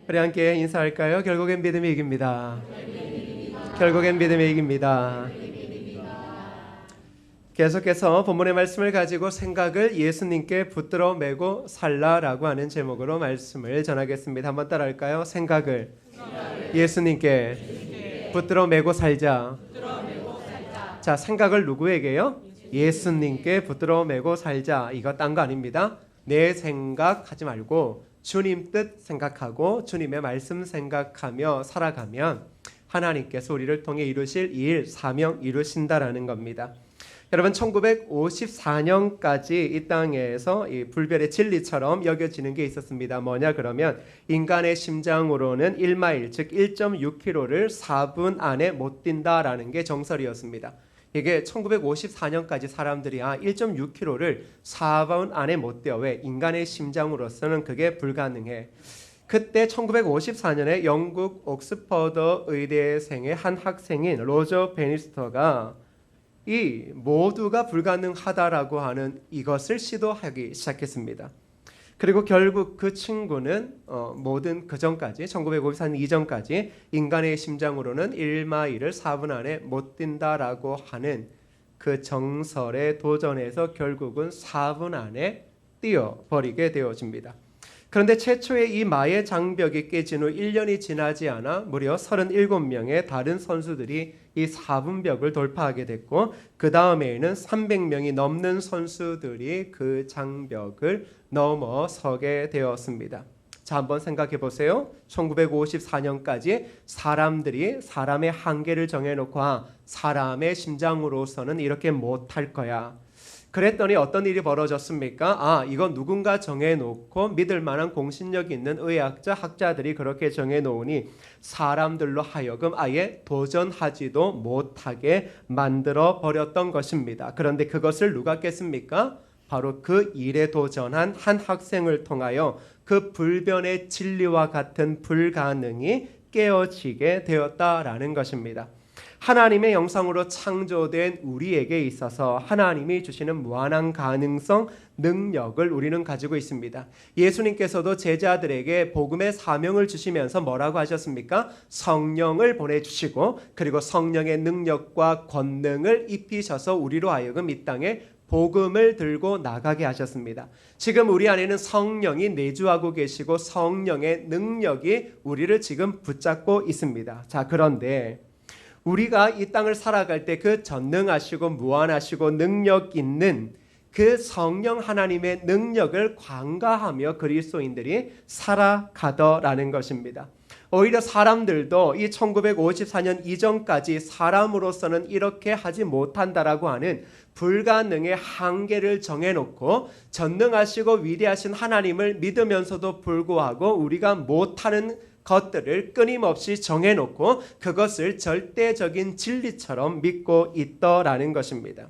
우리 함께 인사할까요? 결국엔 믿음이 이깁니다. 결국엔 믿음이 이깁니다. 계속해서 본문의 말씀을 가지고 생각을 예수님께 붙들어 매고 살라라고 하는 제목으로 말씀을 전하겠습니다. 한번 따라할까요? 생각을 예수님께 붙들어 매고 살자. 자, 생각을 누구에게요? 예수님께 붙들어 매고 살자. 이거 딴 거 아닙니다. 내 생각하지 말고 주님 뜻 생각하고 주님의 말씀 생각하며 살아가면 하나님께서 우리를 통해 이루실 일, 사명 이루신다라는 겁니다. 여러분, 1954년까지 이 땅에서 이 불변의 진리처럼 여겨지는 게 있었습니다. 뭐냐 그러면 인간의 심장으로는 1마일 즉 1.6km를 4분 안에 못 뛴다라는 게 정설이었습니다. 이게 1954년까지 사람들이 1.6km를 4분 안에 못 뛰어. 왜? 인간의 심장으로서는 그게 불가능해. 그때 1954년에 영국 옥스퍼드 의대생의 한 학생인 로저 베니스터가 이 모두가 불가능하다라고 하는 이것을 시도하기 시작했습니다. 그리고 결국 그 친구는 모든 그 전까지 1954년 이전까지 인간의 심장으로는 1마일을 4분 안에 못 뛴다라고 하는 그 정설에 도전해서 결국은 4분 안에 뛰어버리게 되어집니다. 그런데 최초의 이 마의 장벽이 깨진 후 1년이 지나지 않아 무려 37명의 다른 선수들이 이 4분벽을 돌파하게 됐고 그 다음에는 300명이 넘는 선수들이 그 장벽을 넘어서게 되었습니다. 자, 한번 생각해 보세요. 1954년까지 사람들이 사람의 한계를 정해놓고 사람의 심장으로서는 이렇게 못할 거야. 그랬더니 어떤 일이 벌어졌습니까? 이건 누군가 정해놓고 믿을 만한 공신력 있는 의학자, 학자들이 그렇게 정해놓으니 사람들로 하여금 아예 도전하지도 못하게 만들어 버렸던 것입니다. 그런데 그것을 누가 깼습니까? 바로 그 일에 도전한 한 학생을 통하여 그 불변의 진리와 같은 불가능이 깨어지게 되었다라는 것입니다. 하나님의 영상으로 창조된 우리에게 있어서 하나님이 주시는 무한한 가능성, 능력을 우리는 가지고 있습니다. 예수님께서도 제자들에게 복음의 사명을 주시면서 뭐라고 하셨습니까? 성령을 보내주시고 그리고 성령의 능력과 권능을 입히셔서 우리로 하여금 이 땅에 복음을 들고 나가게 하셨습니다. 지금 우리 안에는 성령이 내주하고 계시고 성령의 능력이 우리를 지금 붙잡고 있습니다. 자, 그런데 우리가 이 땅을 살아갈 때 그 전능하시고 무한하시고 능력 있는 그 성령 하나님의 능력을 관가하며 그리스도인들이 살아가더라는 것입니다. 오히려 사람들도 이 1954년 이전까지 사람으로서는 이렇게 하지 못한다라고 하는 불가능의 한계를 정해놓고 전능하시고 위대하신 하나님을 믿으면서도 불구하고 우리가 못하는 것들을 끊임없이 정해놓고 그것을 절대적인 진리처럼 믿고 있더라는 것입니다.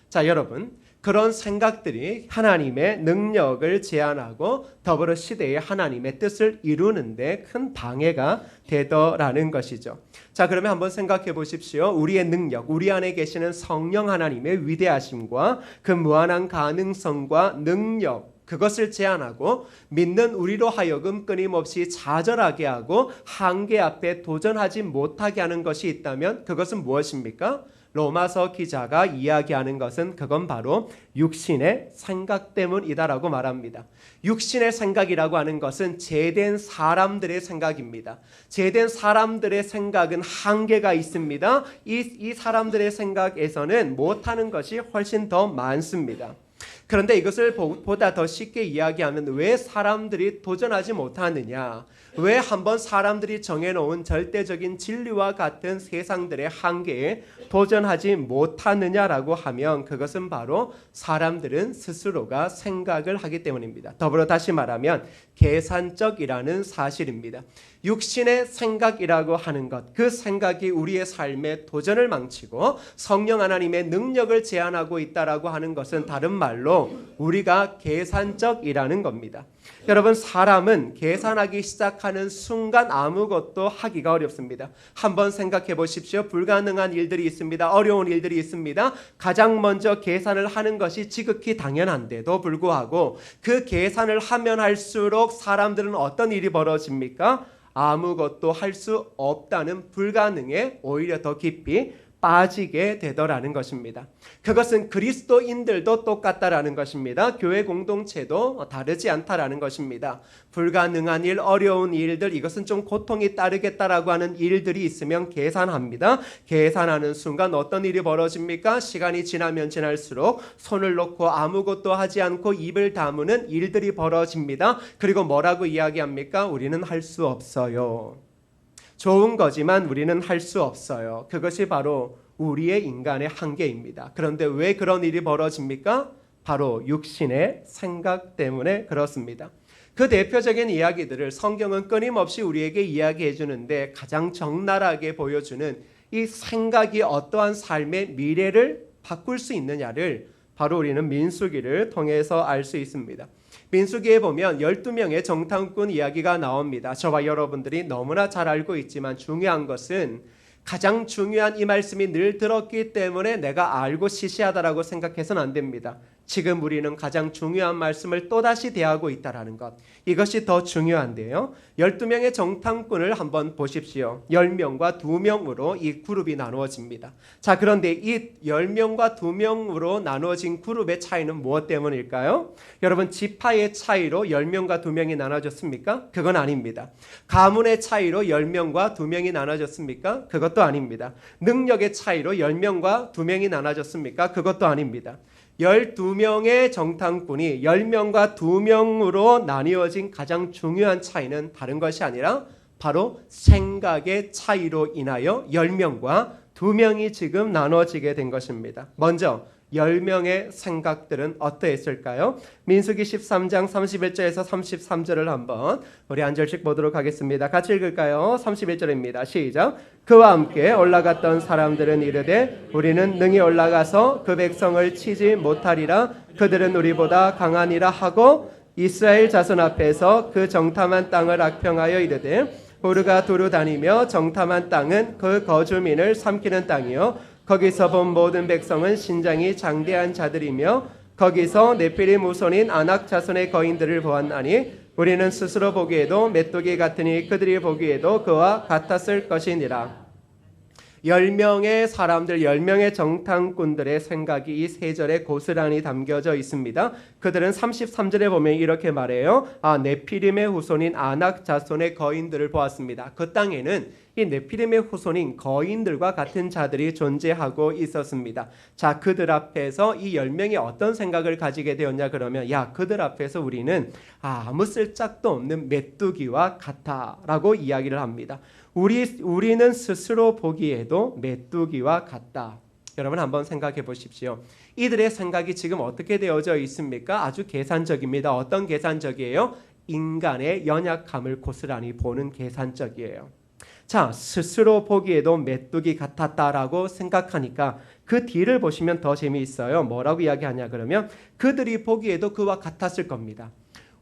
자, 여러분, 그런 생각들이 하나님의 능력을 제한하고 더불어 시대의 하나님의 뜻을 이루는데 큰 방해가 되더라는 것이죠. 자, 그러면 한번 생각해 보십시오. 우리의 능력, 우리 안에 계시는 성령 하나님의 위대하심과 그 무한한 가능성과 능력, 그것을 제한하고 믿는 우리로 하여금 끊임없이 좌절하게 하고 한계 앞에 도전하지 못하게 하는 것이 있다면 그것은 무엇입니까? 로마서 기자가 이야기하는 것은 그건 바로 육신의 생각 때문이다라고 말합니다. 육신의 생각이라고 하는 것은 죄된 사람들의 생각입니다. 죄된 사람들의 생각은 한계가 있습니다. 이 사람들의 생각에서는 못하는 것이 훨씬 더 많습니다. 그런데 이것을 보다 더 쉽게 이야기하면 왜 사람들이 도전하지 못하느냐? 왜 한번 사람들이 정해놓은 절대적인 진리와 같은 세상들의 한계에 도전하지 못하느냐라고 하면 그것은 바로 사람들은 스스로가 생각을 하기 때문입니다. 더불어 다시 말하면 계산적이라는 사실입니다. 육신의 생각이라고 하는 것, 그 생각이 우리의 삶의 도전을 망치고 성령 하나님의 능력을 제한하고 있다라고 하는 것은 다른 말로 바로 우리가 계산적이라는 겁니다. 여러분, 사람은 계산하기 시작하는 순간 아무것도 하기가 어렵습니다. 한번 생각해 보십시오. 불가능한 일들이 있습니다. 어려운 일들이 있습니다. 가장 먼저 계산을 하는 것이 지극히 당연한데도 불구하고 그 계산을 하면 할수록 사람들은 어떤 일이 벌어집니까? 아무것도 할 수 없다는 불가능에 오히려 더 깊이 빠지게 되더라는 것입니다. 그것은 그리스도인들도 똑같다라는 것입니다. 교회 공동체도 다르지 않다라는 것입니다. 불가능한 일, 어려운 일들, 이것은 좀 고통이 따르겠다라고 하는 일들이 있으면 계산합니다. 계산하는 순간 어떤 일이 벌어집니까? 시간이 지나면 지날수록 손을 놓고 아무것도 하지 않고 입을 다무는 일들이 벌어집니다. 그리고 뭐라고 이야기합니까? 우리는 할 수 없어요. 좋은 거지만 우리는 할 수 없어요. 그것이 바로 우리의 인간의 한계입니다. 그런데 왜 그런 일이 벌어집니까? 바로 육신의 생각 때문에 그렇습니다. 그 대표적인 이야기들을 성경은 끊임없이 우리에게 이야기해 주는데 가장 적나라하게 보여주는 이 생각이 어떠한 삶의 미래를 바꿀 수 있느냐를 바로 우리는 민수기를 통해서 알 수 있습니다. 민수기에 보면 12명의 정탐꾼 이야기가 나옵니다. 저와 여러분들이 너무나 잘 알고 있지만 중요한 것은 가장 중요한 이 말씀이 늘 들었기 때문에 내가 알고 시시하다라고 생각해서는 안 됩니다. 지금 우리는 가장 중요한 말씀을 또다시 대하고 있다는 것, 이것이 더 중요한데요. 12명의 정탐꾼을 한번 보십시오. 10명과 2명으로 이 그룹이 나누어집니다. 자, 그런데 이 10명과 2명으로 나누어진 그룹의 차이는 무엇 때문일까요? 여러분, 지파의 차이로 10명과 2명이 나눠졌습니까? 그건 아닙니다. 가문의 차이로 10명과 2명이 나눠졌습니까? 그것도 아닙니다. 능력의 차이로 10명과 2명이 나눠졌습니까? 그것도 아닙니다. 12명의 정탐꾼이 10명과 2명으로 나뉘어진 가장 중요한 차이는 다른 것이 아니라 바로 생각의 차이로 인하여 10명과 2명이 지금 나눠지게 된 것입니다. 먼저 10명의 생각들은 어떠했을까요? 민수기 13장 31절에서 33절을 한번 우리 한 절씩 보도록 하겠습니다. 같이 읽을까요? 31절입니다. 시작. 그와 함께 올라갔던 사람들은 이르되 우리는 능히 올라가서 그 백성을 치지 못하리라. 그들은 우리보다 강하니라 하고 이스라엘 자손 앞에서 그 정탐한 땅을 악평하여 이르되 우리가 두루 다니며 정탐한 땅은 그 거주민을 삼키는 땅이요 거기서 본 모든 백성은 신장이 장대한 자들이며 거기서 네피림 후손인 아낙 자손의 거인들을 보았나니 우리는 스스로 보기에도 메뚜기 같으니 그들이 보기에도 그와 같았을 것이니라. 10명의 사람들, 10명의 정탐꾼들의 생각이 이 세 절에 고스란히 담겨져 있습니다. 그들은 33절에 보면 이렇게 말해요. 네피림의 후손인 아낙 자손의 거인들을 보았습니다. 그 땅에는 이 네피림의 후손인 거인들과 같은 자들이 존재하고 있었습니다. 자, 그들 앞에서 이 10명이 어떤 생각을 가지게 되었냐 그러면 그들 앞에서 우리는 아무 쓸짝도 없는 메뚜기와 같다라고 이야기를 합니다. 우리는 스스로 보기에도 메뚜기와 같다. 여러분 한번 생각해 보십시오. 이들의 생각이 지금 어떻게 되어져 있습니까? 아주 계산적입니다. 어떤 계산적이에요? 인간의 연약함을 고스란히 보는 계산적이에요. 자, 스스로 보기에도 메뚜기 같았다라고 생각하니까 그 뒤를 보시면 더 재미있어요. 뭐라고 이야기하냐 그러면 그들이 보기에도 그와 같았을 겁니다.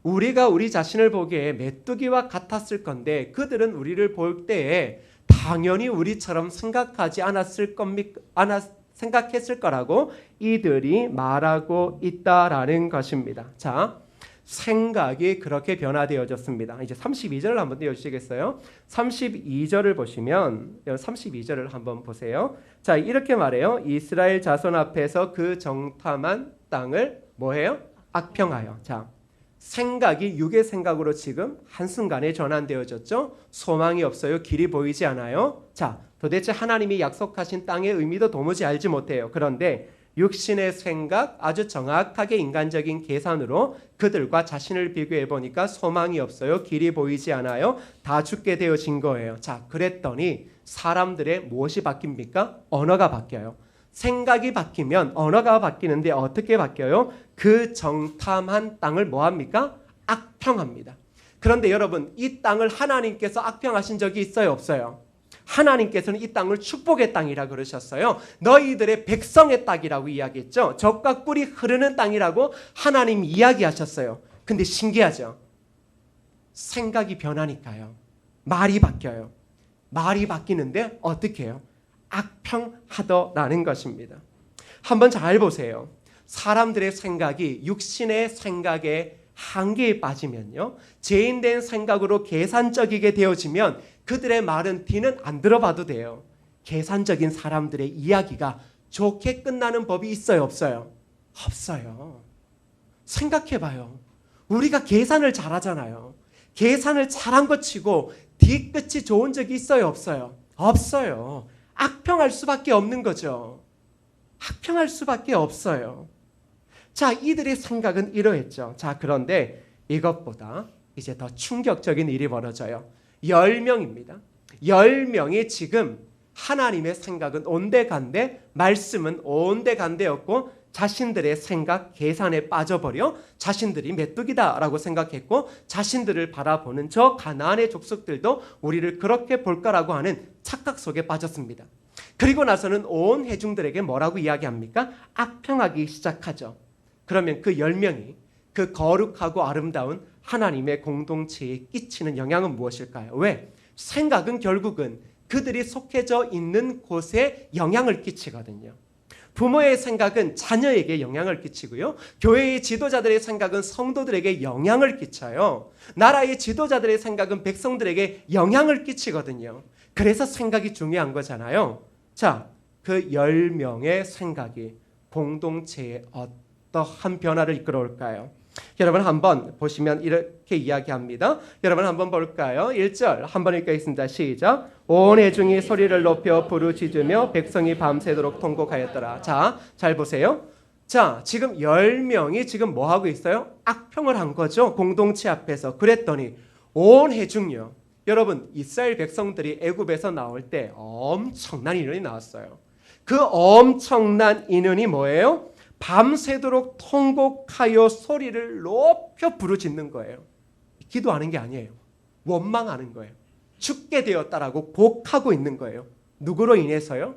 우리가 우리 자신을 보기에 메뚜기와 같았을 건데 그들은 우리를 볼 때에 당연히 우리처럼 생각하지 않았을 겁니까? 생각했을 거라고 이들이 말하고 있다라는 것입니다. 자, 생각이 그렇게 변화되어졌습니다. 이제 32절을 한번 띄워주시겠어요? 32절을 보시면 32절을 한번 보세요. 자, 이렇게 말해요. 이스라엘 자손 앞에서 그 정탐한 땅을 뭐해요? 악평하여. 자, 생각이 육의 생각으로 지금 한순간에 전환되어졌죠. 소망이 없어요. 길이 보이지 않아요. 자, 도대체 하나님이 약속하신 땅의 의미도 도무지 알지 못해요. 그런데 육신의 생각, 아주 정확하게 인간적인 계산으로 그들과 자신을 비교해 보니까 소망이 없어요. 길이 보이지 않아요. 다 죽게 되어진 거예요. 자, 그랬더니 사람들의 무엇이 바뀝니까? 언어가 바뀌어요. 생각이 바뀌면 언어가 바뀌는데 어떻게 바뀌어요? 그 정탐한 땅을 뭐합니까? 악평합니다. 그런데 여러분, 이 땅을 하나님께서 악평하신 적이 있어요? 없어요? 하나님께서는 이 땅을 축복의 땅이라 그러셨어요. 너희들의 백성의 땅이라고 이야기했죠. 젖과 꿀이 흐르는 땅이라고 하나님 이야기하셨어요. 근데 신기하죠. 생각이 변하니까요. 말이 바뀌어요. 말이 바뀌는데 어떻게 해요? 악평하더라는 것입니다. 한번 잘 보세요. 사람들의 생각이 육신의 생각에 한계에 빠지면요, 죄인된 생각으로 계산적이게 되어지면 그들의 말은 뒤는 안 들어봐도 돼요. 계산적인 사람들의 이야기가 좋게 끝나는 법이 있어요, 없어요? 없어요. 생각해봐요. 우리가 계산을 잘하잖아요. 계산을 잘한 것 치고 뒤끝이 좋은 적이 있어요, 없어요? 없어요. 악평할 수밖에 없는 거죠. 악평할 수밖에 없어요. 자, 이들의 생각은 이러했죠. 자, 그런데 이것보다 이제 더 충격적인 일이 벌어져요. 10명입니다. 10명이 지금 하나님의 생각은 온데간데 말씀은 온데간데였고 자신들의 생각 계산에 빠져버려 자신들이 메뚜기다라고 생각했고 자신들을 바라보는 저 가나안의 족속들도 우리를 그렇게 볼까라고 하는 착각 속에 빠졌습니다. 그리고 나서는 온 회중들에게 뭐라고 이야기합니까? 악평하기 시작하죠. 그러면 그 10명이 그 거룩하고 아름다운 하나님의 공동체에 끼치는 영향은 무엇일까요? 왜? 생각은 결국은 그들이 속해져 있는 곳에 영향을 끼치거든요. 부모의 생각은 자녀에게 영향을 끼치고요. 교회의 지도자들의 생각은 성도들에게 영향을 끼쳐요. 나라의 지도자들의 생각은 백성들에게 영향을 끼치거든요. 그래서 생각이 중요한 거잖아요. 자, 그 10명의 생각이 공동체에 어떠한 변화를 이끌어올까요? 여러분 한번 보시면 이렇게 이야기합니다. 여러분 한번 볼까요? 1절 한번 읽겠습니다. 시작. 온 회중이 소리를 높여 부르짖으며 백성이 밤새도록 통곡하였더라. 자, 잘 보세요. 자, 지금 10명이 지금 뭐 하고 있어요? 악평을 한 거죠. 공동체 앞에서. 그랬더니 온 회중이요. 여러분, 이스라엘 백성들이 애굽에서 나올 때 엄청난 인원이 나왔어요. 그 엄청난 인원이 뭐예요? 밤새도록 통곡하여 소리를 높여 부르짖는 거예요. 기도하는 게 아니에요. 원망하는 거예요. 죽게 되었다라고 곡하고 있는 거예요. 누구로 인해서요?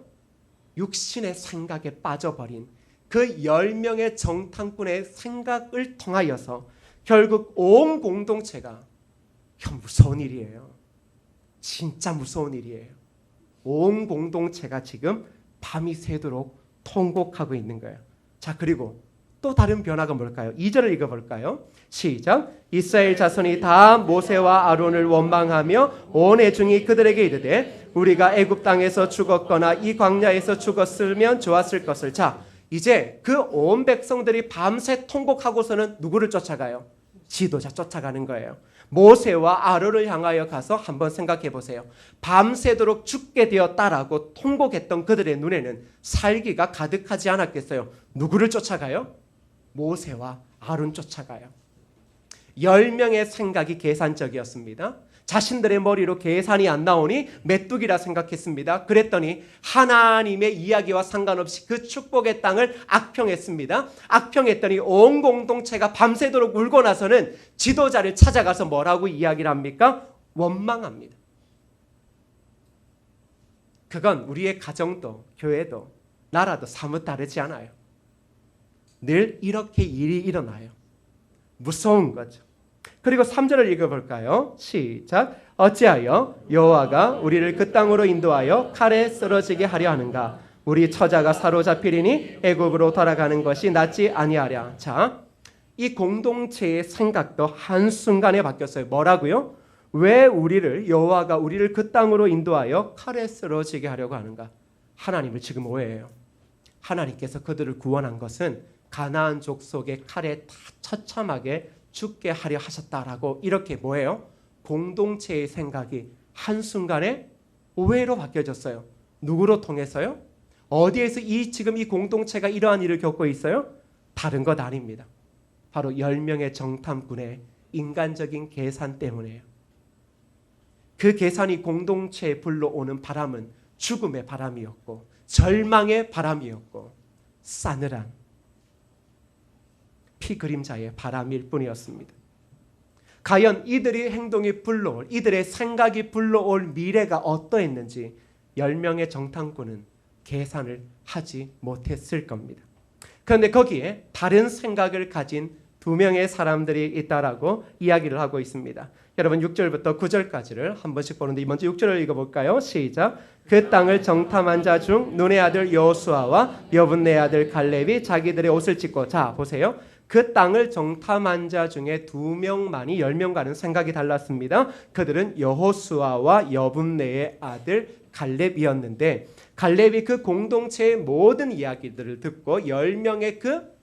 육신의 생각에 빠져버린 그 10명의 정탐꾼의 생각을 통하여서 결국 온 공동체가 무서운 일이에요. 진짜 무서운 일이에요. 온 공동체가 지금 밤이 새도록 통곡하고 있는 거예요. 자, 그리고 또 다른 변화가 뭘까요? 2절을 읽어볼까요? 시작. 이스라엘 자손이 다 모세와 아론을 원망하며 온 회중이 그들에게 이르되 우리가 애굽 땅에서 죽었거나 이 광야에서 죽었으면 좋았을 것을. 자, 이제 그 온 백성들이 밤새 통곡하고서는 누구를 쫓아가요? 지도자 쫓아가는 거예요. 모세와 아론을 향하여 가서 한번 생각해 보세요. 밤새도록 죽게 되었다라고 통곡했던 그들의 눈에는 살기가 가득하지 않았겠어요? 누구를 쫓아가요? 모세와 아론 쫓아가요. 10명의 생각이 계산적이었습니다. 자신들의 머리로 계산이 안 나오니 메뚜기라 생각했습니다. 그랬더니 하나님의 이야기와 상관없이 그 축복의 땅을 악평했습니다. 악평했더니 온 공동체가 밤새도록 울고 나서는 지도자를 찾아가서 뭐라고 이야기를 합니까? 원망합니다. 그건 우리의 가정도 교회도 나라도 사뭇 다르지 않아요. 늘 이렇게 일이 일어나요. 무서운 거죠. 그리고 3절을 읽어볼까요? 시작. 어찌하여 여호와가 우리를 그 땅으로 인도하여 칼에 쓰러지게 하려 하는가? 우리 처자가 사로잡히리니 애굽으로 돌아가는 것이 낫지 아니하랴. 자, 이 공동체의 생각도 한순간에 바뀌었어요. 뭐라고요? 왜 여호와가 우리를 그 땅으로 인도하여 칼에 쓰러지게 하려고 하는가? 하나님을 지금 오해해요. 하나님께서 그들을 구원한 것은 가나안 족속의 칼에 다 처참하게 죽게 하려 하셨다라고 이렇게 뭐예요? 공동체의 생각이 한순간에 오해로 바뀌어졌어요. 누구로 통해서요? 어디에서 지금 이 공동체가 이러한 일을 겪고 있어요? 다른 것 아닙니다. 바로 10명의 정탐꾼의 인간적인 계산 때문에요. 그 계산이 공동체에 불러오는 바람은 죽음의 바람이었고 절망의 바람이었고 싸늘한 피 그림자의 바람일 뿐이었습니다. 과연 이들의 행동이 불러올, 이들의 생각이 불러올 미래가 어떠했는지 10명의 정탐꾼은 계산을 하지 못했을 겁니다. 그런데 거기에 다른 생각을 가진 2명의 사람들이 있다라고 이야기를 하고 있습니다. 여러분 6절부터 9절까지를 한 번씩 보는데 먼저 6절을 읽어볼까요? 시작. 그 땅을 정탐한 자 중 눈의 아들 여호수아와 여분네 아들 갈렙이 자기들의 옷을 찢고, 자 보세요. 그 땅을 정탐한 자 중에 2명만이 10명과는 생각이 달랐습니다. 그들은 여호수아와 여분네의 아들 갈렙이었는데, 갈렙이 그 공동체의 모든 이야기들을 듣고 10명의 그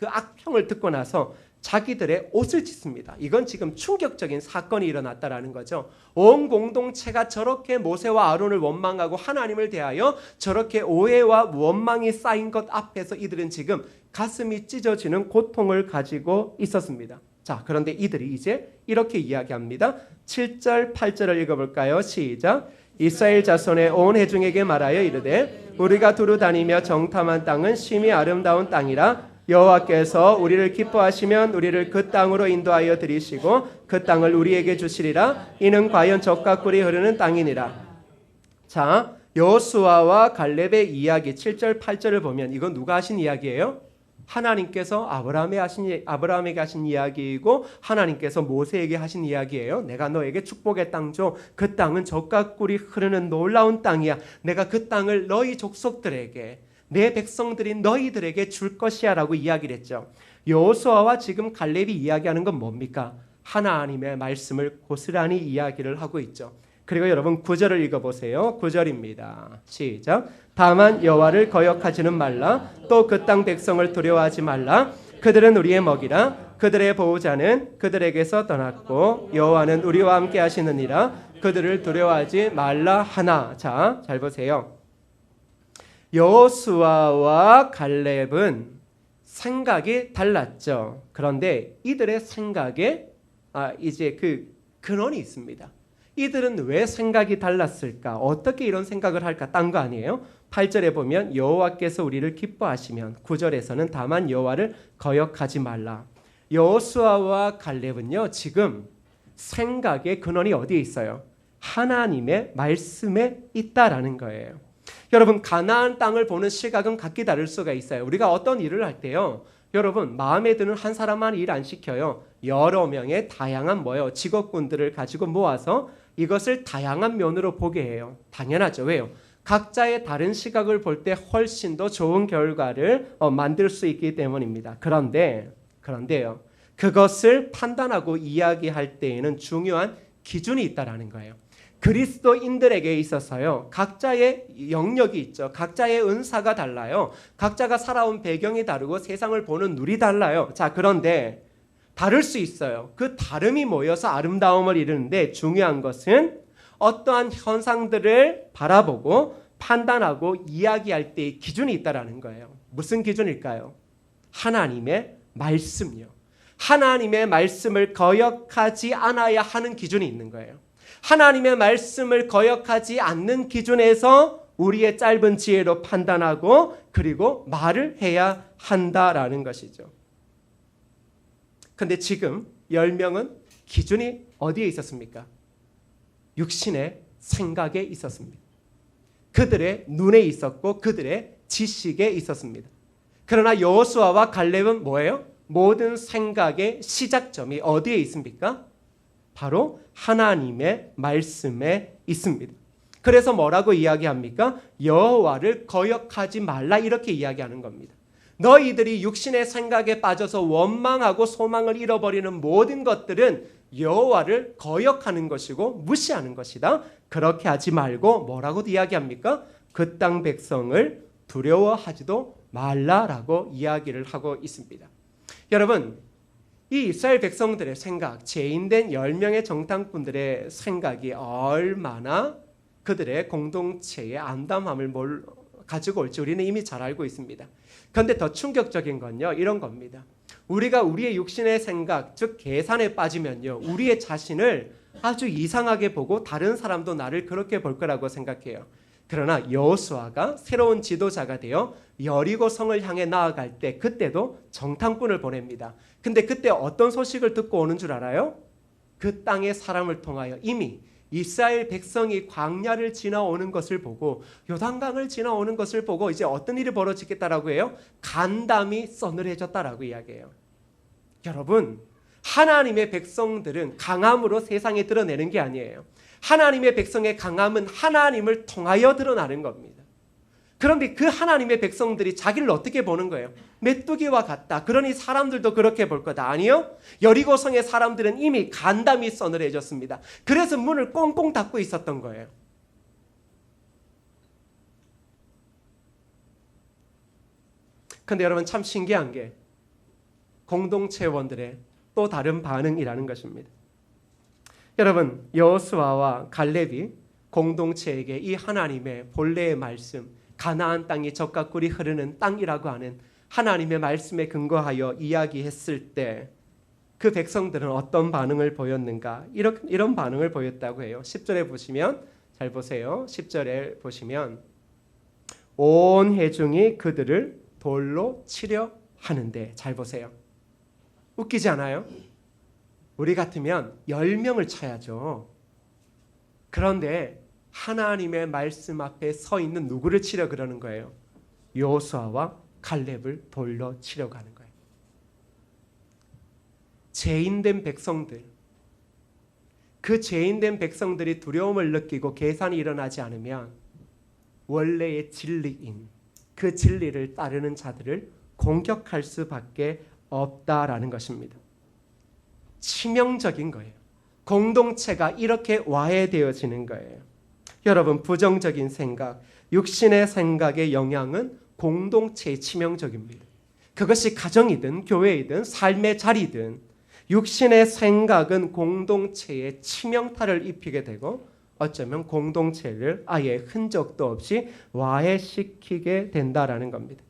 악평을 듣고 나서 자기들의 옷을 찢습니다. 이건 지금 충격적인 사건이 일어났다라는 거죠. 온 공동체가 저렇게 모세와 아론을 원망하고 하나님을 대하여 저렇게 오해와 원망이 쌓인 것 앞에서 이들은 지금 가슴이 찢어지는 고통을 가지고 있었습니다. 자, 그런데 이들이 이제 이렇게 이야기합니다. 7절, 8절을 읽어볼까요? 시작. 이스라엘 자손의 온 회중에게 말하여 이르되 우리가 두루 다니며 정탐한 땅은 심히 아름다운 땅이라 여호와께서 우리를 기뻐하시면 우리를 그 땅으로 인도하여 들이시고 그 땅을 우리에게 주시리라. 이는 과연 젖과 꿀이 흐르는 땅이니라. 자, 여호수아와 갈렙의 이야기 7절 8절을 보면 이건 누가 하신 이야기예요? 하나님께서 아브라함에게 하신 이야기이고 하나님께서 모세에게 하신 이야기예요. 내가 너에게 축복의 땅 줘. 그 땅은 젖과 꿀이 흐르는 놀라운 땅이야. 내가 그 땅을 너희 족속들에게, 내 백성들인 너희들에게 줄 것이야 라고 이야기를 했죠. 여호수아와 지금 갈렙이 이야기하는 건 뭡니까? 하나님의 말씀을 고스란히 이야기를 하고 있죠. 그리고 여러분 9절을 읽어보세요. 9절입니다. 시작. 다만 여호와를 거역하지는 말라. 또 그 땅 백성을 두려워하지 말라. 그들은 우리의 먹이라. 그들의 보호자는 그들에게서 떠났고 여호와는 우리와 함께 하시느니라. 그들을 두려워하지 말라 하나. 자, 잘 보세요. 여호수아와 갈렙은 생각이 달랐죠. 그런데 이들의 생각에 이제 그 근원이 있습니다. 이들은 왜 생각이 달랐을까? 어떻게 이런 생각을 할까? 딴 거 아니에요? 8절에 보면 여호와께서 우리를 기뻐하시면, 9절에서는 다만 여호와를 거역하지 말라. 여호수아와 갈렙은요, 지금 생각의 근원이 어디에 있어요? 하나님의 말씀에 있다라는 거예요. 여러분, 가나안 땅을 보는 시각은 각기 다를 수가 있어요. 우리가 어떤 일을 할 때요, 여러분 마음에 드는 한 사람만 일 안 시켜요. 여러 명의 다양한 직업군들을 가지고 모아서 이것을 다양한 면으로 보게 해요. 당연하죠. 왜요? 각자의 다른 시각을 볼 때 훨씬 더 좋은 결과를 만들 수 있기 때문입니다. 그런데요, 그것을 판단하고 이야기할 때에는 중요한 기준이 있다라는 거예요. 그리스도인들에게 있어서요, 각자의 영역이 있죠. 각자의 은사가 달라요. 각자가 살아온 배경이 다르고 세상을 보는 눈이 달라요. 자, 그런데 다를 수 있어요. 그 다름이 모여서 아름다움을 이루는데 중요한 것은 어떠한 현상들을 바라보고 판단하고 이야기할 때의 기준이 있다라는 거예요. 무슨 기준일까요? 하나님의 말씀이요. 하나님의 말씀을 거역하지 않아야 하는 기준이 있는 거예요. 하나님의 말씀을 거역하지 않는 기준에서 우리의 짧은 지혜로 판단하고 그리고 말을 해야 한다라는 것이죠. 근데 지금 10명은 기준이 어디에 있었습니까? 육신의 생각에 있었습니다. 그들의 눈에 있었고 그들의 지식에 있었습니다. 그러나 여호수아와 갈렙은 뭐예요? 모든 생각의 시작점이 어디에 있습니까? 바로 하나님의 말씀에 있습니다. 그래서 뭐라고 이야기합니까? 여호와를 거역하지 말라, 이렇게 이야기하는 겁니다. 너희들이 육신의 생각에 빠져서 원망하고 소망을 잃어버리는 모든 것들은 여호와를 거역하는 것이고 무시하는 것이다. 그렇게 하지 말고 뭐라고 이야기합니까? 그 땅 백성을 두려워하지도 말라라고 이야기를 하고 있습니다. 여러분, 이 이스라엘 백성들의 생각, 죄인된 10명의 정탐꾼들의 생각이 얼마나 그들의 공동체의 안담함을 가지고 올지 우리는 이미 잘 알고 있습니다. 그런데 더 충격적인 건요, 이런 겁니다. 우리가 우리의 육신의 생각, 즉 계산에 빠지면요, 우리의 자신을 아주 이상하게 보고 다른 사람도 나를 그렇게 볼 거라고 생각해요. 그러나 여호수아가 새로운 지도자가 되어 여리고 성을 향해 나아갈 때 그때도 정탐꾼을 보냅니다. 근데 그때 어떤 소식을 듣고 오는 줄 알아요? 그 땅의 사람을 통하여 이미 이스라엘 백성이 광야를 지나오는 것을 보고 요단강을 지나오는 것을 보고 이제 어떤 일이 벌어지겠다라고 해요? 간담이 서늘해졌다라고 이야기해요. 여러분, 하나님의 백성들은 강함으로 세상에 드러내는 게 아니에요. 하나님의 백성의 강함은 하나님을 통하여 드러나는 겁니다. 그런데 그 하나님의 백성들이 자기를 어떻게 보는 거예요? 메뚜기와 같다. 그러니 사람들도 그렇게 볼 거다. 아니요. 여리고성의 사람들은 이미 간담이 서늘해졌습니다. 그래서 문을 꽁꽁 닫고 있었던 거예요. 근데 여러분 참 신기한 게 공동체원들의 또 다른 반응이라는 것입니다. 여러분, 여호수아와 갈렙이 공동체에게 이 하나님의 본래의 말씀, 가나안 땅이 젖과 꿀이 흐르는 땅이라고 하는 하나님의 말씀에 근거하여 이야기했을 때 그 백성들은 어떤 반응을 보였는가? 이런 반응을 보였다고 해요. 10절에 보시면, 잘 보세요. 10절에 보시면 온 회중이 그들을 돌로 치려 하는데, 잘 보세요. 웃기지 않아요? 우리 같으면 10명을 쳐야죠. 그런데 하나님의 말씀 앞에 서 있는 누구를 치려 그러는 거예요? 여호수아와 갈렙을 돌로 치려고 하는 거예요. 죄인된 백성들, 그 죄인된 백성들이 두려움을 느끼고 계산이 일어나지 않으면 원래의 진리인 그 진리를 따르는 자들을 공격할 수밖에 없다라는 것입니다. 치명적인 거예요. 공동체가 이렇게 와해되어지는 거예요. 여러분, 부정적인 생각, 육신의 생각의 영향은 공동체에 치명적입니다. 그것이 가정이든 교회이든 삶의 자리든 육신의 생각은 공동체에 치명타를 입히게 되고 어쩌면 공동체를 아예 흔적도 없이 와해시키게 된다라는 겁니다.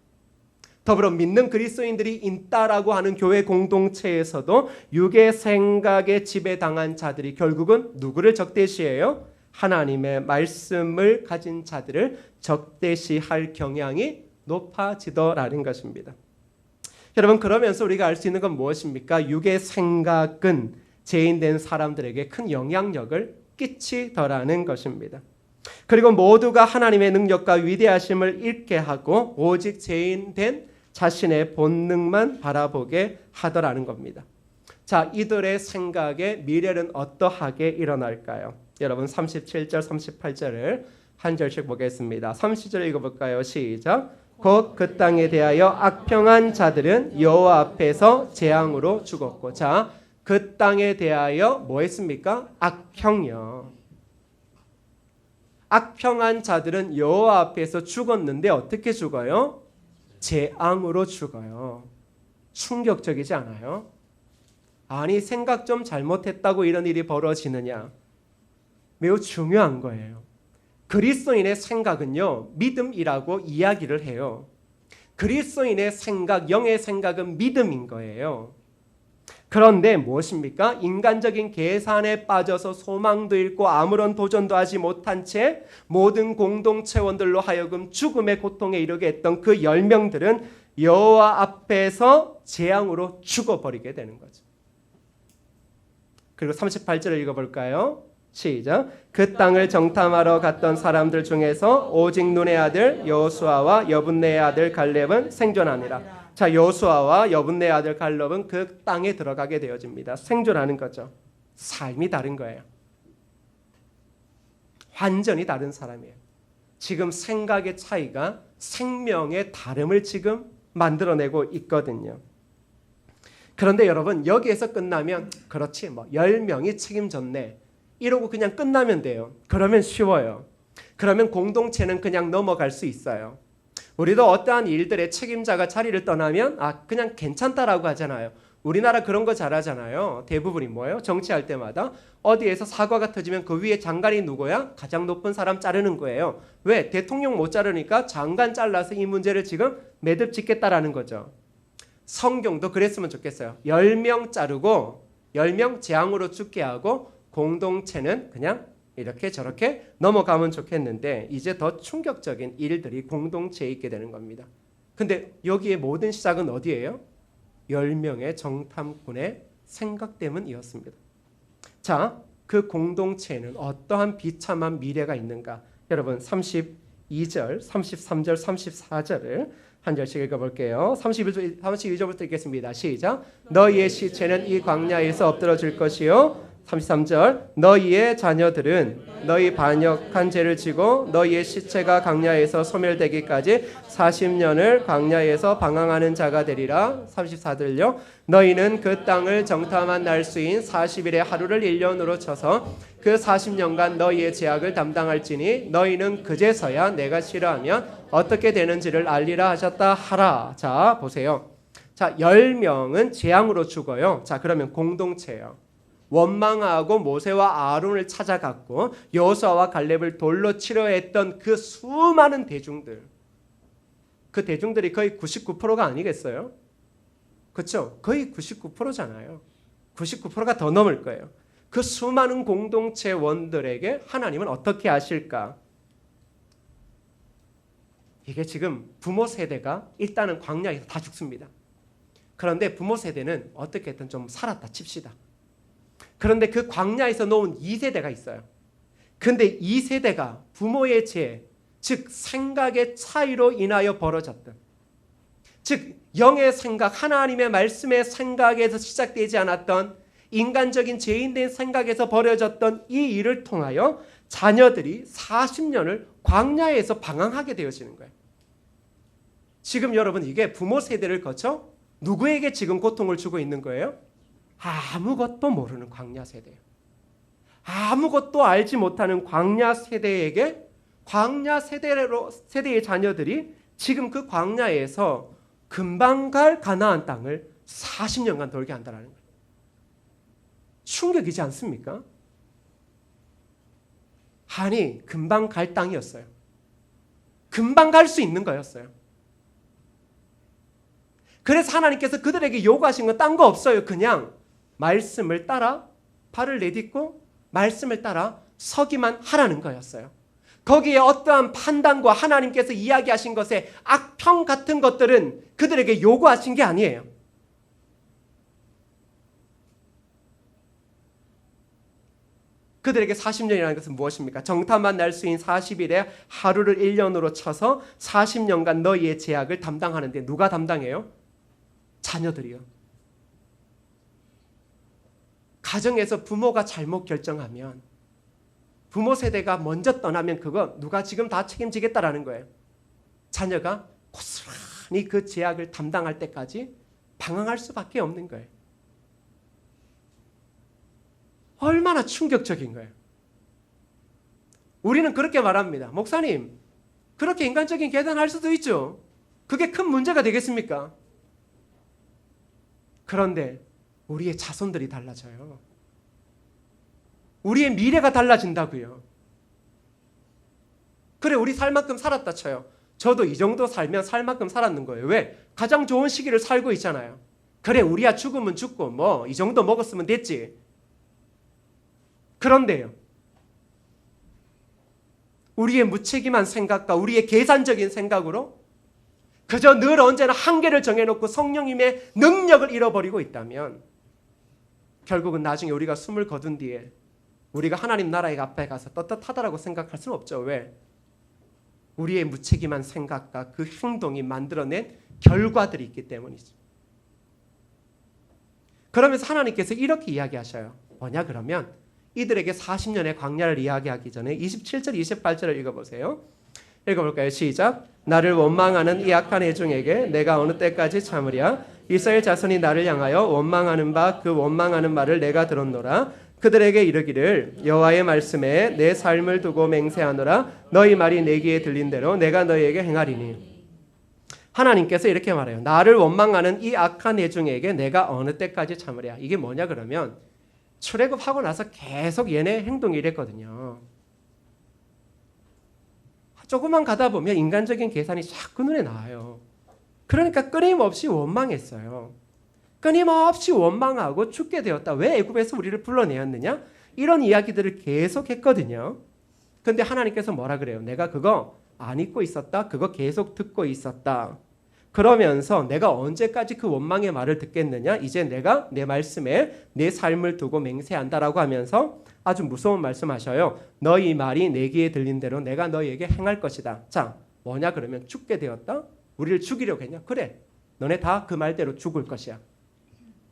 더불어 믿는 그리스도인들이 있다라고 하는 교회 공동체에서도 육의 생각에 지배당한 자들이 결국은 누구를 적대시해요? 하나님의 말씀을 가진 자들을 적대시할 경향이 높아지더라는 것입니다. 여러분, 그러면서 우리가 알 수 있는 건 무엇입니까? 육의 생각은 죄인된 사람들에게 큰 영향력을 끼치더라는 것입니다. 그리고 모두가 하나님의 능력과 위대하심을 잃게 하고 오직 죄인된 자신의 본능만 바라보게 하더라는 겁니다. 자, 이들의 생각에 미래는 어떠하게 일어날까요? 여러분, 37절, 38절을 한 절씩 보겠습니다. 30절 읽어볼까요? 시작. 곧 그 땅에 대하여 악평한 자들은 여호와 앞에서 재앙으로 죽었고. 자, 그 땅에 대하여 뭐 했습니까? 악평이요. 악평한 자들은 여호와 앞에서 죽었는데 어떻게 죽어요? 재앙으로 죽어요. 충격적이지 않아요? 아니, 생각 좀 잘못했다고 이런 일이 벌어지느냐? 매우 중요한 거예요. 그리스도인의 생각은요, 믿음이라고 이야기를 해요. 그리스도인의 생각, 영의 생각은 믿음인 거예요. 그런데 무엇입니까? 인간적인 계산에 빠져서 소망도 잃고 아무런 도전도 하지 못한 채 모든 공동체원들로 하여금 죽음의 고통에 이르게 했던 그 10명들은 여호와 앞에서 재앙으로 죽어버리게 되는 거죠. 그리고 38절을 읽어볼까요? 시작. 그 땅을 정탐하러 갔던 사람들 중에서 오직 눈의 아들 여호수아와 여분네의 아들 갈렙은 생존하니라. 자, 여호수아와 여분네의 아들 갈렙은 그 땅에 들어가게 되어집니다. 생존하는 거죠. 삶이 다른 거예요. 완전히 다른 사람이에요. 지금 생각의 차이가 생명의 다름을 지금 만들어내고 있거든요. 그런데 여러분, 여기에서 끝나면 그렇지, 뭐 10명이 책임졌네, 이러고 그냥 끝나면 돼요. 그러면 쉬워요. 그러면 공동체는 그냥 넘어갈 수 있어요. 우리도 어떠한 일들의 책임자가 자리를 떠나면 그냥 괜찮다라고 하잖아요. 우리나라 그런 거 잘하잖아요. 대부분이 뭐예요? 정치할 때마다 어디에서 사과가 터지면 그 위에 장관이 누구야? 가장 높은 사람 자르는 거예요. 왜? 대통령 못 자르니까 장관 잘라서 이 문제를 지금 매듭 짓겠다라는 거죠. 성경도 그랬으면 좋겠어요. 10명 자르고 10명 재앙으로 죽게 하고 공동체는 그냥 이렇게 저렇게 넘어가면 좋겠는데 이제 더 충격적인 일들이 공동체에 있게 되는 겁니다. 근데 여기에 모든 시작은 어디예요? 10명의 정탐꾼의 생각 때문이었습니다. 자, 그 공동체에는 어떠한 비참한 미래가 있는가? 여러분 32절, 33절, 34절을 한 절씩 읽어볼게요. 32절부터 읽겠습니다. 시작. 너희의 시체는 이 광야에서 엎드러질 것이요. 33절. 너희의 자녀들은 너희 반역한 죄를 지고 너희의 시체가 광야에서 소멸되기까지 40년을 광야에서 방황하는 자가 되리라. 34절요. 너희는 그 땅을 정탐한 날수인 40일의 하루를 1년으로 쳐서 그 40년간 너희의 죄악을 담당할지니 너희는 그제서야 내가 싫어하면 어떻게 되는지를 알리라 하셨다 하라. 자, 보세요. 자, 10명은 재앙으로 죽어요. 자, 그러면 공동체예요. 원망하고 모세와 아론을 찾아갔고 여호수아와 갈렙을 돌로 치려 했던 그 수많은 대중들, 그 대중들이 거의 99%가 아니겠어요? 그렇죠? 거의 99%잖아요. 99%가 더 넘을 거예요. 그 수많은 공동체원들에게 하나님은 어떻게 하실까? 이게 지금 부모 세대가 일단은 광야에서 다 죽습니다. 그런데 부모 세대는 어떻게든 좀 살았다 칩시다. 그런데 그 광야에서 놓은 2세대가 있어요. 근데 2세대가 부모의 죄, 즉 생각의 차이로 인하여 벌어졌던, 즉 영의 생각, 하나님의 말씀의 생각에서 시작되지 않았던 인간적인 죄인된 생각에서 벌어졌던 이 일을 통하여 자녀들이 40년을 광야에서 방황하게 되어지는 거예요. 지금 여러분 이게 부모 세대를 거쳐 누구에게 지금 고통을 주고 있는 거예요? 아무것도 모르는 광야 세대예요. 아무것도 알지 못하는 광야 세대에게 광야 세대의 자녀들이 지금 그 광야에서 금방 갈 가나안 땅을 40년간 돌게 한다는 거예요. 충격이지 않습니까? 아니, 금방 갈 땅이었어요. 금방 갈 수 있는 거였어요. 그래서 하나님께서 그들에게 요구하신 건 딴 거 없어요. 그냥 말씀을 따라 발을 내딛고 말씀을 따라 서기만 하라는 거였어요. 거기에 어떠한 판단과 하나님께서 이야기하신 것의 악평 같은 것들은 그들에게 요구하신 게 아니에요. 그들에게 40년이라는 것은 무엇입니까? 정탐한 날수인 40일에 하루를 1년으로 쳐서 40년간 너희의 죄악을 담당하는데 누가 담당해요? 자녀들이요. 가정에서 부모가 잘못 결정하면, 부모 세대가 먼저 떠나면 그거 누가 지금 다 책임지겠다라는 거예요. 자녀가 고스란히 그 죄악을 담당할 때까지 방황할 수밖에 없는 거예요. 얼마나 충격적인 거예요. 우리는 그렇게 말합니다. 목사님, 그렇게 인간적인 계산할 수도 있죠. 그게 큰 문제가 되겠습니까? 그런데 우리의 자손들이 달라져요. 우리의 미래가 달라진다고요. 그래, 우리 살 만큼 살았다 쳐요. 저도 이 정도 살면 살 만큼 살았는 거예요. 왜? 가장 좋은 시기를 살고 있잖아요. 그래, 우리야 죽으면 죽고 뭐 이 정도 먹었으면 됐지. 그런데요, 우리의 무책임한 생각과 우리의 계산적인 생각으로 그저 늘 언제나 한계를 정해놓고 성령님의 능력을 잃어버리고 있다면 결국은 나중에 우리가 숨을 거둔 뒤에 우리가 하나님 나라의 앞에 가서 떳떳하다라고 생각할 수는 없죠. 왜? 우리의 무책임한 생각과 그 행동이 만들어낸 결과들이 있기 때문이죠. 그러면서 하나님께서 이렇게 이야기하셔요. 뭐냐 그러면 이들에게 40년의 광야를 이야기하기 전에 27절 28절을 읽어보세요. 읽어볼까요? 시작. 나를 원망하는 이 악한 애중에게 내가 어느 때까지 참으랴. 이스라엘 자손이 나를 향하여 원망하는 바 그 원망하는 말을 내가 들었노라. 그들에게 이르기를 여호와의 말씀에 내 삶을 두고 맹세하노라. 너희 말이 내 귀에 들린 대로 내가 너희에게 행하리니. 하나님께서 이렇게 말해요. 나를 원망하는 이 악한 애중에게 내가 어느 때까지 참으랴. 이게 뭐냐 그러면 출애굽하고 나서 계속 얘네 행동이 이랬거든요. 조금만 가다 보면 인간적인 계산이 자꾸 눈에 나와요. 그러니까 끊임없이 원망했어요. 끊임없이 원망하고 죽게 되었다. 왜 애굽에서 우리를 불러내었느냐? 이런 이야기들을 계속 했거든요. 근데 하나님께서 뭐라 그래요? 내가 그거 안 잊고 있었다. 그거 계속 듣고 있었다. 그러면서 내가 언제까지 그 원망의 말을 듣겠느냐? 이제 내가 내 말씀에 내 삶을 두고 맹세한다라고 하면서 아주 무서운 말씀하셔요. 너희 말이 내 귀에 들린 대로 내가 너희에게 행할 것이다. 자, 뭐냐 그러면 죽게 되었다? 우리를 죽이려고 했냐? 그래. 너네 다 그 말대로 죽을 것이야.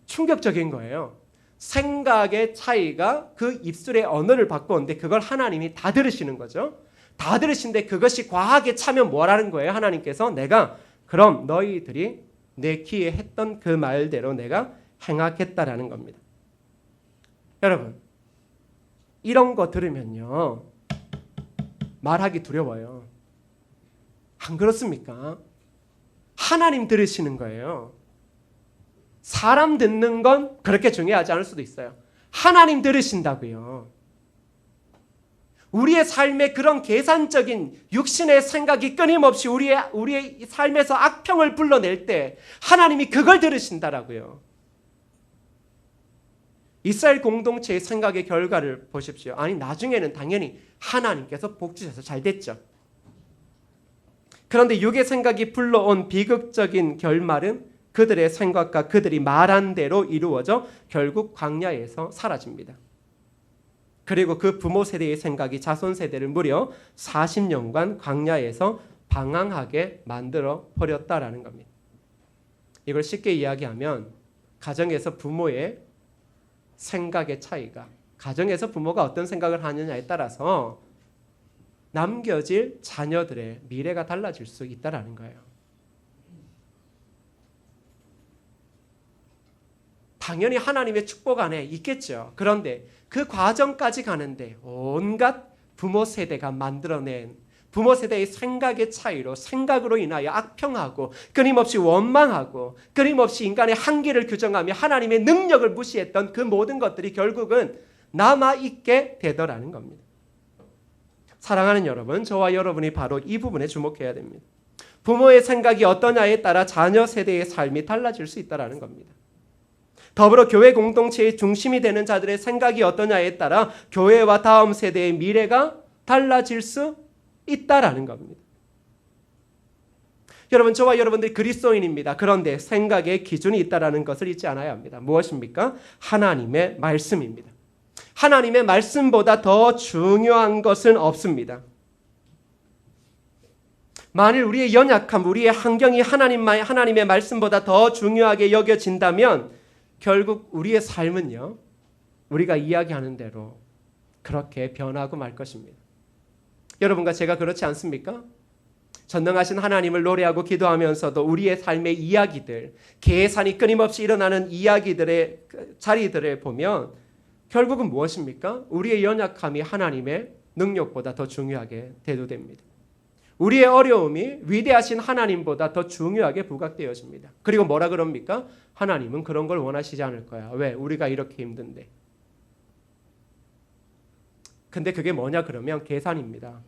충격적인 거예요. 생각의 차이가 그 입술의 언어를 바꾸었는데 그걸 하나님이 다 들으시는 거죠. 다 들으신데 그것이 과하게 차면 뭐라는 거예요? 하나님께서 내가 그럼 너희들이 내 귀에 했던 그 말대로 내가 행하겠다라는 겁니다. 여러분, 이런 거 들으면요 말하기 두려워요. 안 그렇습니까? 하나님 들으시는 거예요. 사람 듣는 건 그렇게 중요하지 않을 수도 있어요. 하나님 들으신다고요. 우리의 삶에 그런 계산적인 육신의 생각이 끊임없이 우리의 삶에서 악평을 불러낼 때 하나님이 그걸 들으신다라고요. 이스라엘 공동체의 생각의 결과를 보십시오. 아니 나중에는 당연히 하나님께서 복 주셔서 잘 됐죠. 그런데 육의 생각이 불러온 비극적인 결말은 그들의 생각과 그들이 말한 대로 이루어져 결국 광야에서 사라집니다. 그리고 그 부모 세대의 생각이 자손 세대를 무려 40년간 광야에서 방황하게 만들어 버렸다라는 겁니다. 이걸 쉽게 이야기하면 가정에서 부모의 생각의 차이가, 가정에서 부모가 어떤 생각을 하느냐에 따라서 남겨질 자녀들의 미래가 달라질 수 있다라는 거예요. 당연히 하나님의 축복 안에 있겠죠. 그런데 그 과정까지 가는데 온갖 부모 세대가 만들어낸 부모 세대의 생각의 차이로 생각으로 인하여 악평하고 끊임없이 원망하고 끊임없이 인간의 한계를 규정하며 하나님의 능력을 무시했던 그 모든 것들이 결국은 남아있게 되더라는 겁니다. 사랑하는 여러분, 저와 여러분이 바로 이 부분에 주목해야 됩니다. 부모의 생각이 어떠냐에 따라 자녀 세대의 삶이 달라질 수 있다는 겁니다. 더불어 교회 공동체의 중심이 되는 자들의 생각이 어떠냐에 따라 교회와 다음 세대의 미래가 달라질 수 있다라는 겁니다. 여러분, 저와 여러분들이 그리스도인입니다. 그런데 생각의 기준이 있다라는 것을 잊지 않아야 합니다. 무엇입니까? 하나님의 말씀입니다. 하나님의 말씀보다 더 중요한 것은 없습니다. 만일 우리의 연약함, 우리의 환경이 하나님의 말씀보다 더 중요하게 여겨진다면 결국 우리의 삶은요, 우리가 이야기하는 대로 그렇게 변하고 말 것입니다. 여러분과 제가 그렇지 않습니까? 전능하신 하나님을 노래하고 기도하면서도 우리의 삶의 이야기들, 계산이 끊임없이 일어나는 이야기들의 자리들을 보면 결국은 무엇입니까? 우리의 연약함이 하나님의 능력보다 더 중요하게 대두됩니다. 우리의 어려움이 위대하신 하나님보다 더 중요하게 부각되어집니다. 그리고 뭐라 그럽니까? 하나님은 그런 걸 원하시지 않을 거야. 왜? 우리가 이렇게 힘든데. 근데 그게 뭐냐 그러면 계산입니다.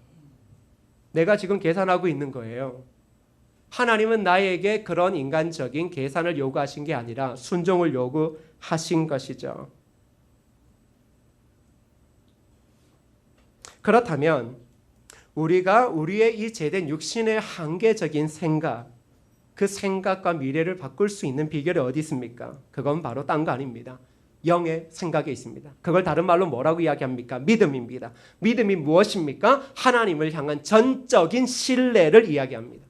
내가 지금 계산하고 있는 거예요. 하나님은 나에게 그런 인간적인 계산을 요구하신 게 아니라 순종을 요구하신 것이죠. 그렇다면 우리가 우리의 이 죄된 육신의 한계적인 생각, 그 생각과 미래를 바꿀 수 있는 비결이 어디 있습니까? 그건 바로 딴 거 아닙니다. 영의 생각에 있습니다. 그걸 다른 말로 뭐라고 이야기합니까? 믿음입니다. 믿음이 무엇입니까? 하나님을 향한 전적인 신뢰를 이야기합니다.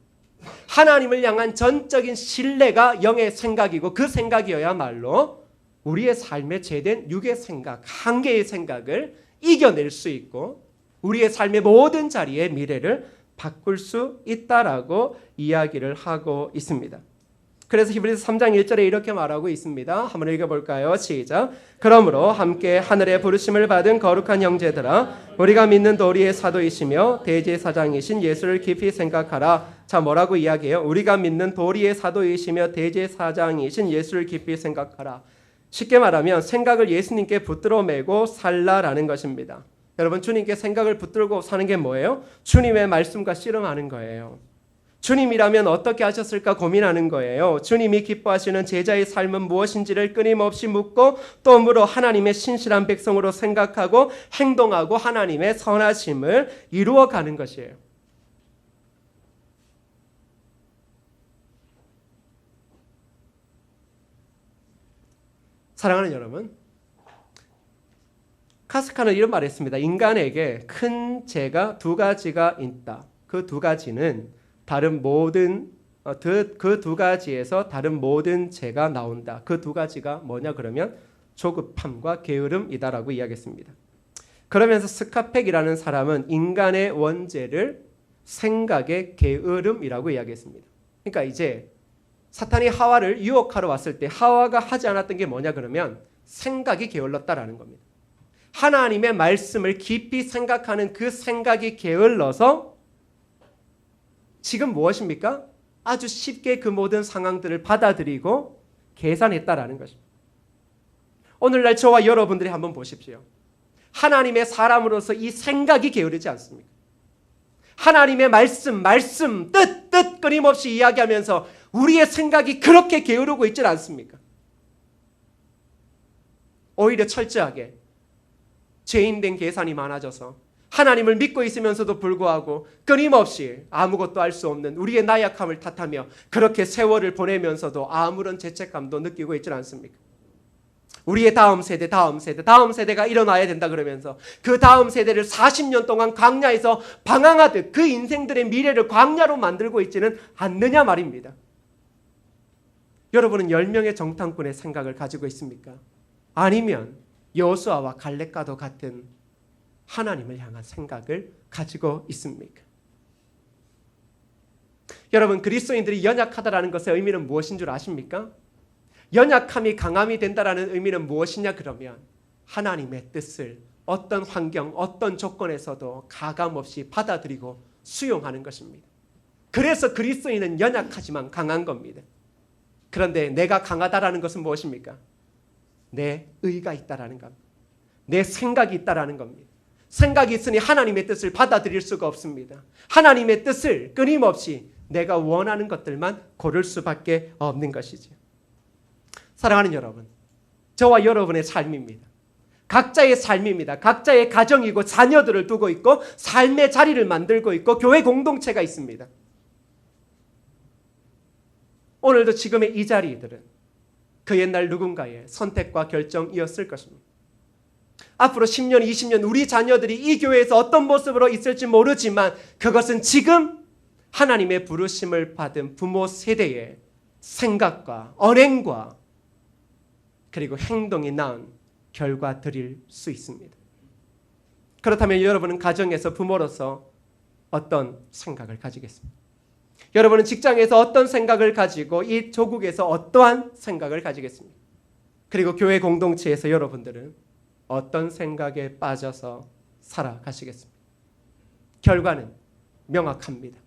하나님을 향한 전적인 신뢰가 영의 생각이고 그 생각이어야말로 우리의 삶에 죄된 육의 생각, 한계의 생각을 이겨낼 수 있고 우리의 삶의 모든 자리에 미래를 바꿀 수 있다라고 이야기를 하고 있습니다. 그래서 히브리서 3장 1절에 이렇게 말하고 있습니다. 한번 읽어볼까요? 시작. 그러므로 함께 하늘의 부르심을 받은 거룩한 형제들아, 우리가 믿는 도리의 사도이시며 대제사장이신 예수를 깊이 생각하라. 자, 뭐라고 이야기해요? 우리가 믿는 도리의 사도이시며 대제사장이신 예수를 깊이 생각하라. 쉽게 말하면 생각을 예수님께 붙들어 매고 살라라는 것입니다. 여러분, 주님께 생각을 붙들고 사는 게 뭐예요? 주님의 말씀과 씨름하는 거예요. 주님이라면 어떻게 하셨을까 고민하는 거예요. 주님이 기뻐하시는 제자의 삶은 무엇인지를 끊임없이 묻고 또 물어 하나님의 신실한 백성으로 생각하고 행동하고 하나님의 선하심을 이루어가는 것이에요. 사랑하는 여러분, 카스카는 이런 말을 했습니다. 인간에게 큰 죄가 두 가지가 있다. 그 두 가지는 그 두 가지에서 다른 모든 죄가 나온다. 그 두 가지가 뭐냐 그러면 조급함과 게으름이다라고 이야기했습니다. 그러면서 스카펙이라는 사람은 인간의 원죄를 생각의 게으름이라고 이야기했습니다. 그러니까 이제 사탄이 하와를 유혹하러 왔을 때 하와가 하지 않았던 게 뭐냐 그러면 생각이 게을렀다라는 겁니다. 하나님의 말씀을 깊이 생각하는 그 생각이 게을러서 지금 무엇입니까? 아주 쉽게 그 모든 상황들을 받아들이고 계산했다라는 것입니다. 오늘날 저와 여러분들이 한번 보십시오. 하나님의 사람으로서 이 생각이 게으르지 않습니까? 하나님의 말씀, 뜻 끊임없이 이야기하면서 우리의 생각이 그렇게 게으르고 있지 않습니까? 오히려 철저하게 죄인된 계산이 많아져서 하나님을 믿고 있으면서도 불구하고 끊임없이 아무것도 알 수 없는 우리의 나약함을 탓하며 그렇게 세월을 보내면서도 아무런 죄책감도 느끼고 있지 않습니까? 우리의 다음 세대가 일어나야 된다 그러면서 그 다음 세대를 40년 동안 광야에서 방황하듯 그 인생들의 미래를 광야로 만들고 있지는 않느냐 말입니다. 여러분은 10명의 정탐꾼의 생각을 가지고 있습니까? 아니면 여호수아와 갈렙과도 같은 하나님을 향한 생각을 가지고 있습니까? 여러분, 그리스도인들이 연약하다라는 것의 의미는 무엇인 줄 아십니까? 연약함이 강함이 된다라는 의미는 무엇이냐 그러면 하나님의 뜻을 어떤 환경, 어떤 조건에서도 가감없이 받아들이고 수용하는 것입니다. 그래서 그리스도인은 연약하지만 강한 겁니다. 그런데 내가 강하다라는 것은 무엇입니까? 내 의가 있다라는 겁니다. 내 생각이 있다라는 겁니다. 생각이 있으니 하나님의 뜻을 받아들일 수가 없습니다. 하나님의 뜻을 끊임없이 내가 원하는 것들만 고를 수밖에 없는 것이죠. 사랑하는 여러분, 저와 여러분의 삶입니다. 각자의 삶입니다. 각자의 가정이고 자녀들을 두고 있고 삶의 자리를 만들고 있고 교회 공동체가 있습니다. 오늘도 지금의 이 자리들은 그 옛날 누군가의 선택과 결정이었을 것입니다. 앞으로 10년, 20년 우리 자녀들이 이 교회에서 어떤 모습으로 있을지 모르지만 그것은 지금 하나님의 부르심을 받은 부모 세대의 생각과 언행과 그리고 행동이 낳은 결과들일 수 있습니다. 그렇다면 여러분은 가정에서 부모로서 어떤 생각을 가지겠습니까? 여러분은 직장에서 어떤 생각을 가지고 이 조국에서 어떠한 생각을 가지겠습니까? 그리고 교회 공동체에서 여러분들은 어떤 생각에 빠져서 살아가시겠습니까? 결과는 명확합니다.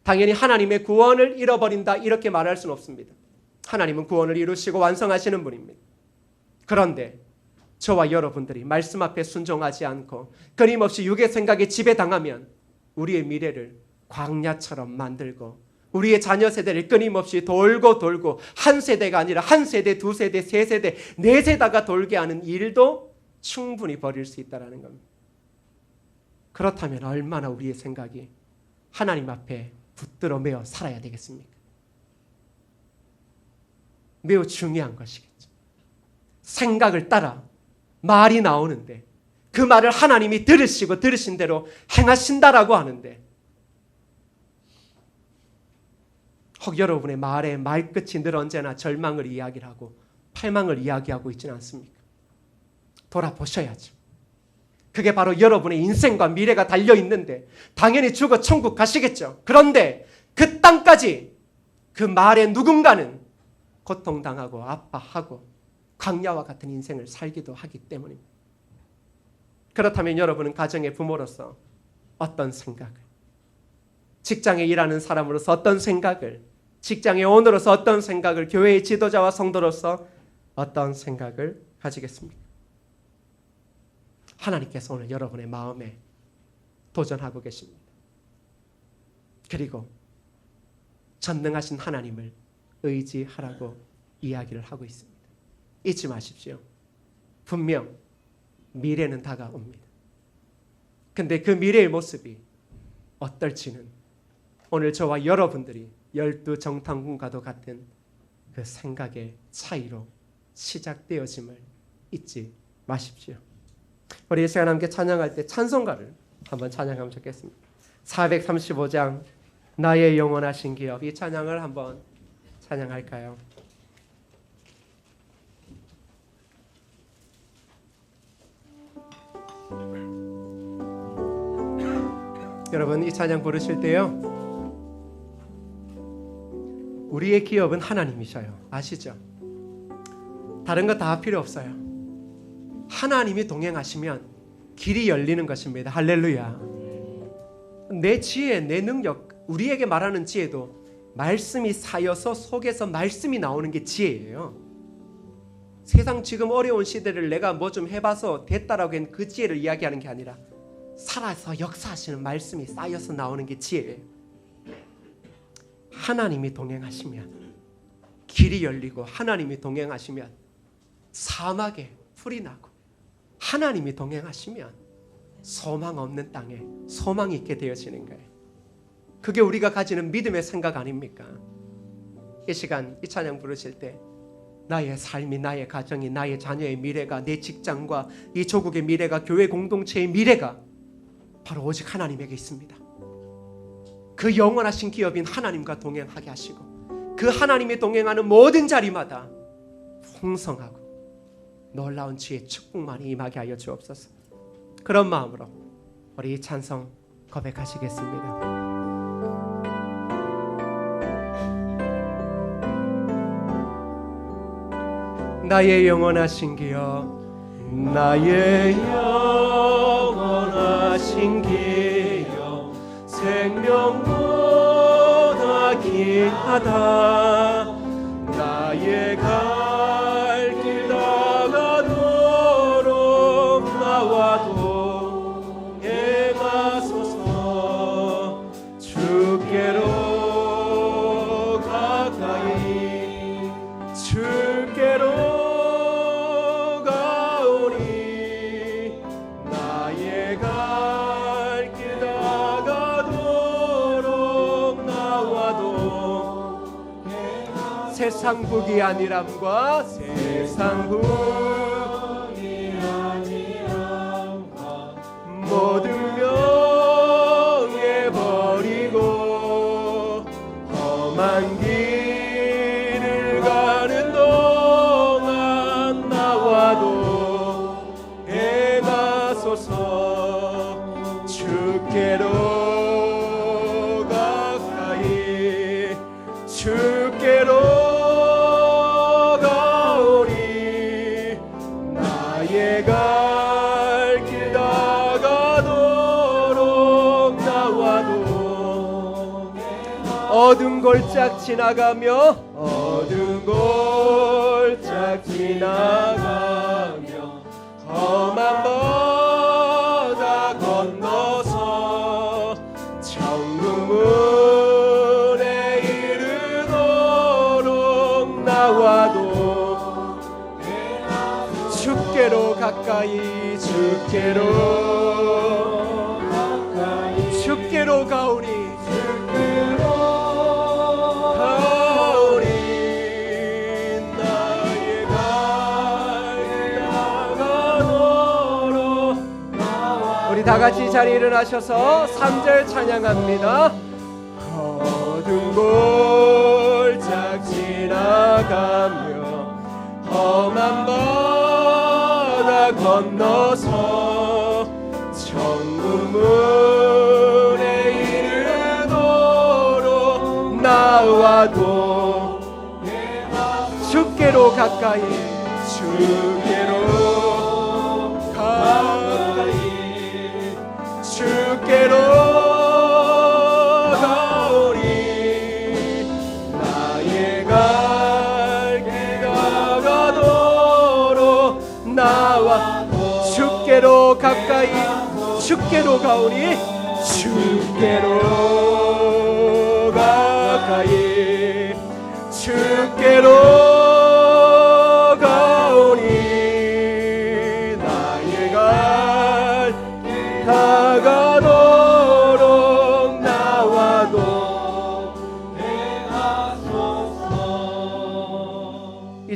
당연히 하나님의 구원을 잃어버린다 이렇게 말할 수는 없습니다. 하나님은 구원을 이루시고 완성하시는 분입니다. 그런데 저와 여러분들이 말씀 앞에 순종하지 않고 끊임없이 육의 생각에 지배당하면 우리의 미래를 광야처럼 만들고 우리의 자녀 세대를 끊임없이 돌고 한 세대가 아니라 한 세대, 두 세대, 세 세대, 네 세대가 돌게 하는 일도 충분히 벌일 수 있다는 겁니다. 그렇다면 얼마나 우리의 생각이 하나님 앞에 붙들어 매어 살아야 되겠습니까? 매우 중요한 것이겠죠. 생각을 따라 말이 나오는데 그 말을 하나님이 들으시고 들으신 대로 행하신다라고 하는데 혹 여러분의 말에 말끝이 늘 언제나 절망을 이야기를 하고 팔망을 이야기하고 있지는 않습니까? 돌아보셔야죠. 그게 바로 여러분의 인생과 미래가 달려있는데 당연히 죽어 천국 가시겠죠. 그런데 그 땅까지 그 말에 누군가는 고통당하고 아파하고 광야와 같은 인생을 살기도 하기 때문입니다. 그렇다면 여러분은 가정의 부모로서 어떤 생각을, 직장에 일하는 사람으로서 어떤 생각을, 직장의 오너로서 어떤 생각을, 교회의 지도자와 성도로서 어떤 생각을 가지겠습니까? 하나님께서 오늘 여러분의 마음에 도전하고 계십니다. 그리고 전능하신 하나님을 의지하라고 이야기를 하고 있습니다. 잊지 마십시오. 분명 미래는 다가옵니다. 근데 그 미래의 모습이 어떨지는 오늘 저와 여러분들이 12 정탐꾼과도 같은 그 생각의 차이로 시작되어짐을 잊지 마십시오. 우리 이 시간 함께 찬양할 때 찬송가를 한번 찬양하면 좋겠습니다. 435장 나의 영원하신 기업, 이 찬양을 한번 찬양할까요? 여러분, 이 찬양 부르실 때요, 우리의 기업은 하나님이셔요. 아시죠? 다른 거 다 필요 없어요. 하나님이 동행하시면 길이 열리는 것입니다. 할렐루야. 내 지혜, 내 능력, 우리에게 말하는 지혜도 말씀이 쌓여서 속에서 말씀이 나오는 게 지혜예요. 세상 지금 어려운 시대를 내가 뭐 좀 해봐서 됐다라고 하는 그 지혜를 이야기하는 게 아니라 살아서 역사하시는 말씀이 쌓여서 나오는 게 지혜예요. 하나님이 동행하시면 길이 열리고, 하나님이 동행하시면 사막에 풀이 나고, 하나님이 동행하시면 소망 없는 땅에 소망이 있게 되어지는 거예요. 그게 우리가 가지는 믿음의 생각 아닙니까? 이 시간 이 찬양 부르실 때 나의 삶이, 나의 가정이, 나의 자녀의 미래가, 내 직장과 이 조국의 미래가, 교회 공동체의 미래가 바로 오직 하나님에게 있습니다. 그 영원하신 기업인 하나님과 동행하게 하시고, 그 하나님이 동행하는 모든 자리마다 풍성하고 놀라운 주의 축복만이 임하게 하여 주옵소서. 그런 마음으로 우리 이 찬송 고백하시겠습니다. 나의 영원하신 기업, 나의 영원하신 기업, 생명보다 귀하다. 나의 갈 길 다가도록 나와도 행하소서. 주께로 가까이, 주께로 가오니. 나의 갈 길 다가도록 나와도 세상 북이 아니람과, 세상 북이 아니람과 모든 명예 버리고 험한 길을 가는 동안 나와도 행하소서. 주께로 가까이, 주께로 가오니. 나의 갈 길 다가도록 나와도 어두운 골짝 지나가며, 어두운 골짝 지나가며 험한 바다 건너서 천국문에 이르도록 나와도 주께로 가까이, 주께로 가까이, 주께로 가오니, 주께로 가오니. 나의 갈 다가도록 나와. 우리 다 같이 자리에 일어나셔서 3절 찬양합니다. 어두운 골짝 지나가며 험한 바다 건너서 천국문에 이르도록 나와도 주께로 가까이, 주께로 가까이, 주께로 가오니. 나의 갈 길 다가도록 나와 주께로 가까이, 주께로 가오니. 주께로 가까이, 주께로 가오니. 나의 갈 길 다가도록 나와도 행하소서.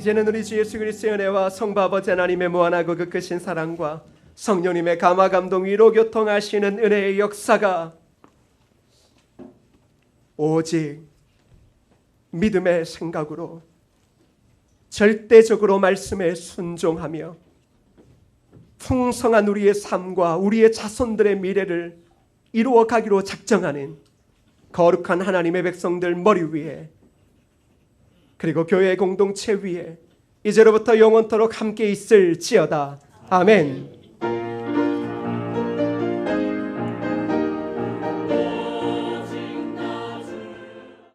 이제는 우리 주 예수 그리스도의 은혜와 성부 아버지 하나님의 무한하고 그 크신 사랑과 성령님의 감화 감동 위로 교통하시는 은혜의 역사가 오직 믿음의 생각으로 절대적으로 말씀에 순종하며 풍성한 우리의 삶과 우리의 자손들의 미래를 이루어 가기로 작정하는 거룩한 하나님의 백성들 머리 위에, 그리고 교회 공동체 위에 이제로부터 영원토록 함께 있을지어다. 아멘.